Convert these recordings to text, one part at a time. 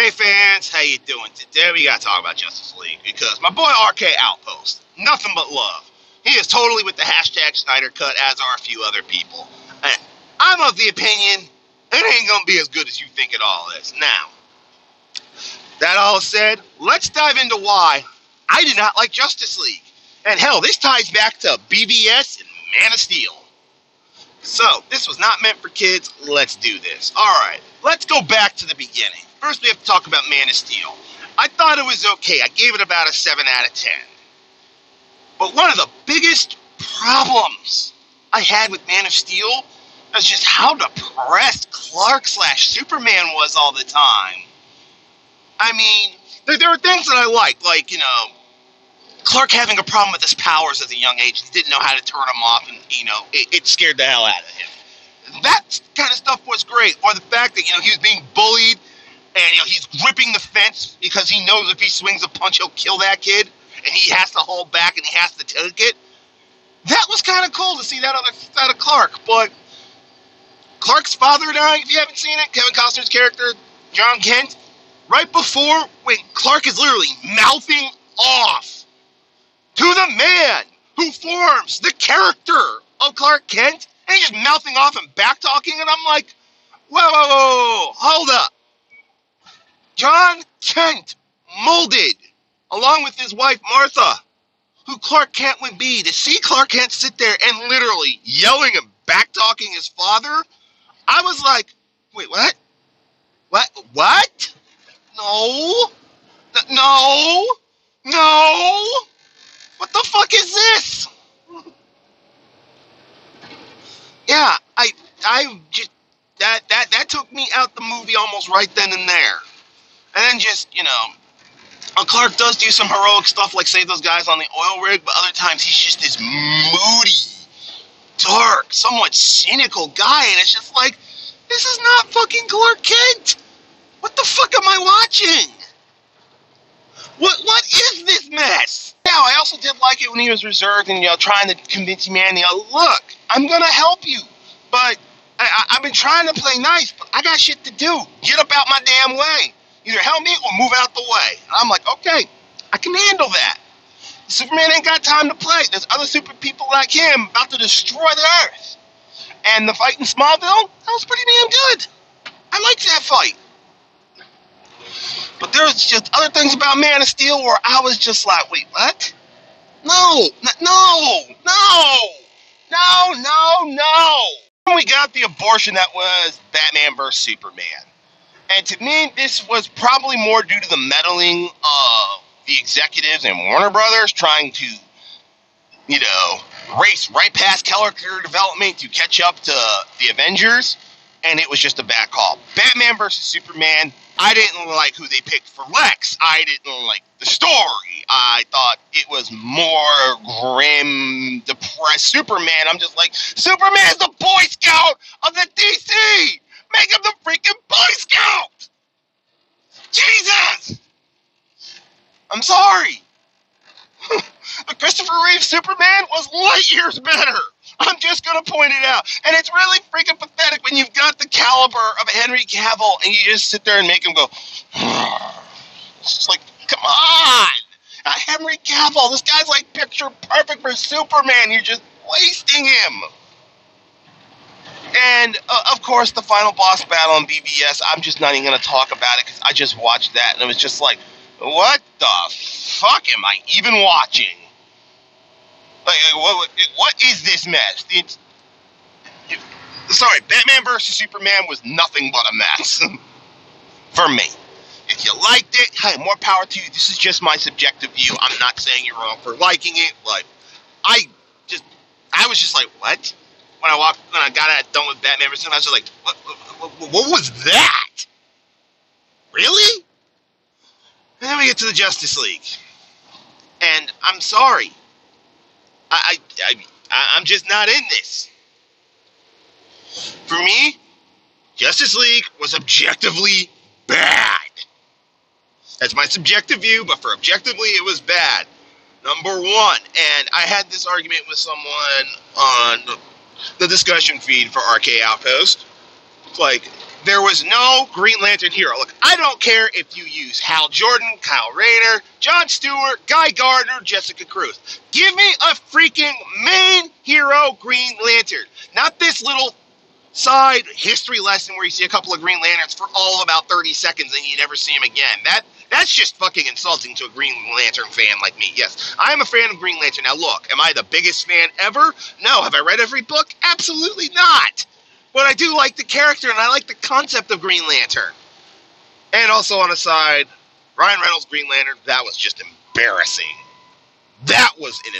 Hey fans, how you doing today? We gotta talk about Justice League because my boy RK Outpost, nothing but love. He is totally with the hashtag Snyder cut, as are a few other people. And I'm of the opinion it ain't gonna be as good as you think it all is. Now, that all said, let's dive into why I did not like Justice League. And hell, this ties back to BVS and Man of Steel. So, this was not meant for kids. Let's do this. Alright, let's go back to the beginning. First, we have to talk about Man of Steel. I thought it was okay. I gave it about a 7 out of 10. But one of the biggest problems I had with Man of Steel was just how depressed Clark/Superman was all the time. I mean, there were things that I liked, like, Clark having a problem with his powers at a young age. He didn't know how to turn them off, and, it scared the hell out of him. That kind of stuff was great. Or the fact that, he was being bullied, and, he's gripping the fence because he knows if he swings a punch, he'll kill that kid, and he has to hold back, and he has to take it. That was kind of cool to see that other side of Clark. But Clark's father dying, if you haven't seen it, Kevin Costner's character, John Kent, right before, when Clark is literally mouthing off to the man who forms the character of Clark Kent, and he's just mouthing off and back-talking, and I'm like, whoa, hold up. John Kent molded, along with his wife Martha, who Clark Kent would be. To see Clark Kent sit there and literally yelling and back-talking his father, I was like, wait, what? What? No. What the fuck is this? Yeah, I just, that took me out the movie almost right then and there. And then just, Clark does do some heroic stuff like save those guys on the oil rig, but other times he's just this moody, dark, somewhat cynical guy, and it's just like, this is not fucking Clark Kent. What the fuck am I watching? What is this mess? Now, I also did like it when he was reserved and, trying to convince humanity, look, I'm gonna help you, but I've been trying to play nice, but I got shit to do. Get up out my damn way. Either help me or move out the way. And I'm like, okay, I can handle that. Superman ain't got time to play. There's other super people like him about to destroy the Earth. And the fight in Smallville, that was pretty damn good. I liked that fight. But there was just other things about Man of Steel where I was just like, wait, what? No. We got the abortion that was Batman vs. Superman. And to me, this was probably more due to the meddling of the executives and Warner Brothers trying to, race right past character development to catch up to the Avengers. And it was just a bad call. Batman vs. Superman, I didn't like who they picked for Lex. I didn't like the story. I thought it was more grim, depressed Superman. I'm just like, Superman's the Boy Scout of the DC! Make him the freaking Boy Scout! Jesus! I'm sorry. The Christopher Reeve Superman was light years better. I'm just going to point it out. And it's really freaking pathetic when you've got the caliber of Henry Cavill and you just sit there and make him go, it's just like, come on. Henry Cavill, this guy's like picture perfect for Superman. You're just wasting him. And, of course, the final boss battle on BVS, I'm just not even going to talk about it because I just watched that and it was just like, what the fuck am I even watching? Like, what is this mess? Sorry, Batman vs. Superman was nothing but a mess. For me. If you liked it, hey, more power to you. This is just my subjective view. I'm not saying you're wrong for liking it, but I was just like, what? When I got done with Batman vs. Superman, I was just like, what was that? Really? And then we get to the Justice League. And I'm sorry. I'm just not in this. For me, Justice League was objectively bad. That's my subjective view, but for objectively, it was bad. Number one, and I had this argument with someone on the discussion feed for RK Outpost. It's like, There was no Green Lantern hero. Look, I don't care if you use Hal Jordan, Kyle Rayner, Jon Stewart, Guy Gardner, Jessica Cruz. Give me a freaking main hero Green Lantern. Not this little side history lesson where you see a couple of Green Lanterns for all of about 30 seconds and you never see them again. That's just fucking insulting to a Green Lantern fan like me. Yes, I am a fan of Green Lantern. Now look, am I the biggest fan ever? No. Have I read every book? Absolutely not. But I do like the character and I like the concept of Green Lantern. And also on a side, Ryan Reynolds' Green Lantern, that was just embarrassing. That was an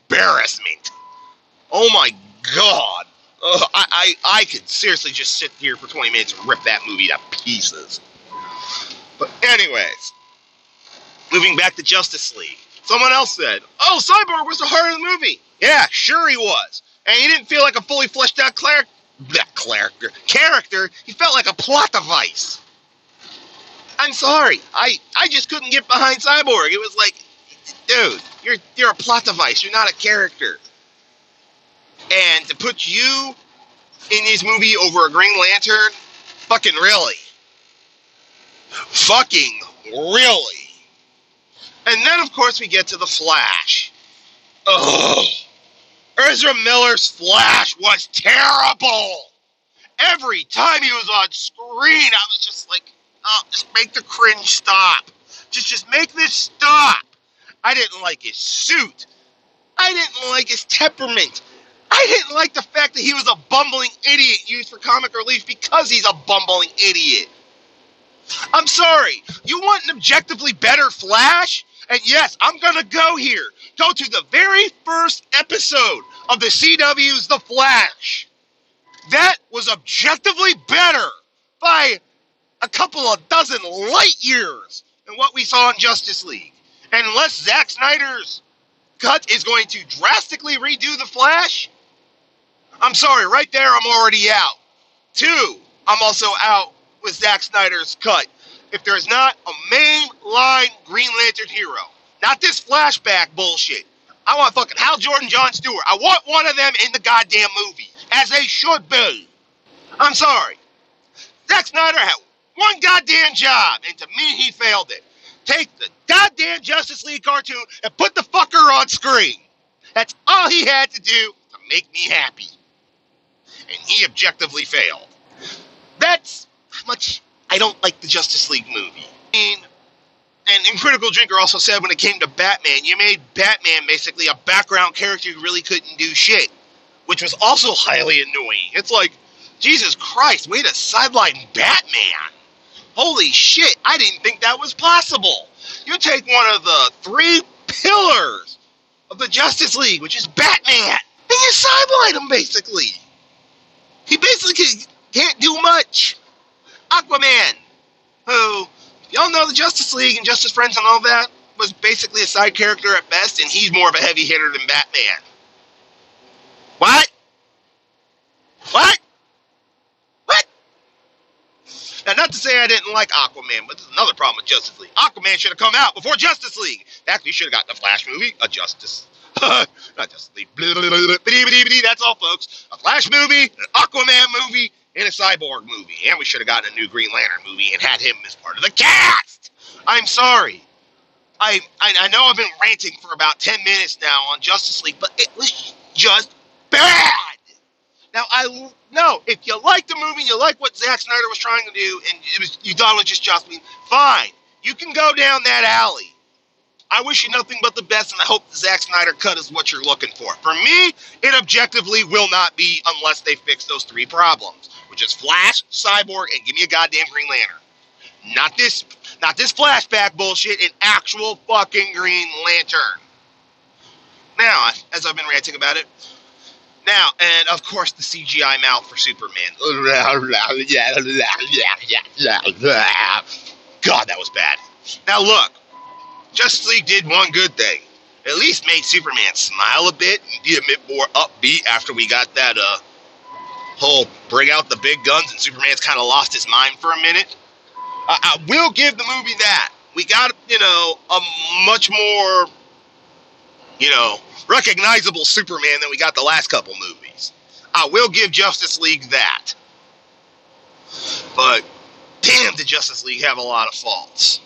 embarrassment. Oh my god. I could seriously just sit here for 20 minutes and rip that movie to pieces. But anyways, moving back to Justice League. Someone else said, oh, Cyborg was the heart of the movie. Yeah, sure he was. And he didn't feel like a fully fleshed out character. He felt like a plot device. I'm sorry. I just couldn't get behind Cyborg. It was like, dude, you're a plot device. You're not a character. And to put you in this movie over a Green Lantern, fucking really. Fucking really. And then, of course, we get to the Flash. Ugh. Ezra Miller's Flash was terrible. Every time he was on screen, I was just like, oh, just make the cringe stop. Just make this stop. I didn't like his suit. I didn't like his temperament. I didn't like the fact that he was a bumbling idiot used for comic relief because he's a bumbling idiot. I'm sorry. You want an objectively better Flash? And yes, I'm going to go here. Go to the very first episode of the CW's The Flash. That was objectively better by a couple of dozen light years than what we saw in Justice League. And unless Zack Snyder's cut is going to drastically redo The Flash, I'm sorry, right there I'm already out. 2, I'm also out with Zack Snyder's cut. If there's not a mainline Green Lantern hero, not this flashback bullshit. I want fucking Hal Jordan, Jon Stewart. I want one of them in the goddamn movie, as they should be. I'm sorry. Zack Snyder had one goddamn job, and to me, he failed it. Take the goddamn Justice League cartoon and put the fucker on screen. That's all he had to do to make me happy. And he objectively failed. That's how much I don't like the Justice League movie. I mean, and Critical Drinker also said when it came to Batman, you made Batman basically a background character who really couldn't do shit, which was also highly annoying. It's like, Jesus Christ, way to sideline Batman. Holy shit, I didn't think that was possible. You take one of the 3 pillars of the Justice League, which is Batman, and you sideline him basically. He basically can't do much. Aquaman, who, y'all know the Justice League and Justice Friends and all that, was basically a side character at best, and he's more of a heavy hitter than Batman. What? What? What? Now, not to say I didn't like Aquaman, but there's another problem with Justice League. Aquaman should have come out before Justice League. Actually, you should have gotten a Flash movie, a Justice. Not Justice League. That's all, folks. A Flash movie, an Aquaman movie, and a Cyborg movie. And we should have gotten a new Green Lantern movie and had him as part of the cast. I'm sorry. I know I've been ranting for about 10 minutes now on Justice League, but it was just bad. Now, I know if you like the movie, you like what Zack Snyder was trying to do, and you thought it was just Justice League, fine. You can go down that alley. I wish you nothing but the best, and I hope the Zack Snyder cut is what you're looking for. For me, it objectively will not be unless they fix those 3 problems, which is Flash, Cyborg, and give me a goddamn Green Lantern. Not this flashback bullshit, an actual fucking Green Lantern. Now, as I've been ranting about it, now, and of course the CGI mouth for Superman. God, that was bad. Now look, Justice League did one good thing. At least made Superman smile a bit and be a bit more upbeat after we got that whole bring out the big guns and Superman's kind of lost his mind for a minute. I will give the movie that. We got, a much more, recognizable Superman than we got the last couple movies. I will give Justice League that. But damn, did Justice League have a lot of faults.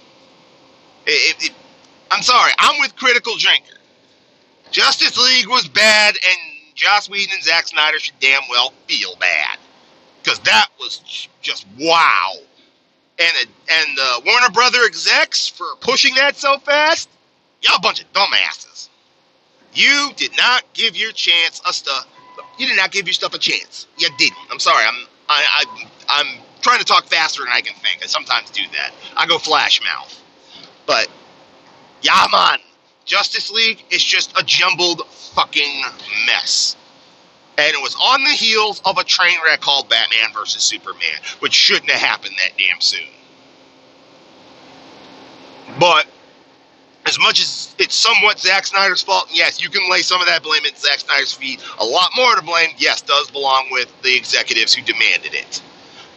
I'm sorry, I'm with Critical Drinker. Justice League was bad, and Joss Whedon and Zack Snyder should damn well feel bad. Because that was just wow. And the Warner Brother execs for pushing that so fast, y'all a bunch of dumbasses. You did not give your chance a stuff. You did not give your stuff a chance. You didn't. I'm sorry. I'm trying to talk faster than I can think. I sometimes do that. I go flash mouth. But yeah, man, Justice League is just a jumbled fucking mess. And it was on the heels of a train wreck called Batman vs. Superman, which shouldn't have happened that damn soon. But as much as it's somewhat Zack Snyder's fault, yes, you can lay some of that blame at Zack Snyder's feet. A lot more to blame, yes, does belong with the executives who demanded it.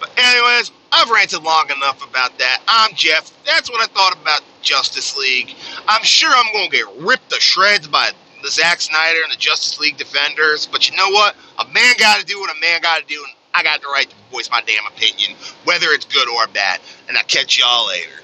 But anyways, I've ranted long enough about that. I'm Jeff. That's what I thought about Justice League. I'm sure I'm going to get ripped to shreds by the Zack Snyder and the Justice League defenders. But you know what? A man got to do what a man got to do, and I got the right to voice my damn opinion, whether it's good or bad. And I'll catch y'all later.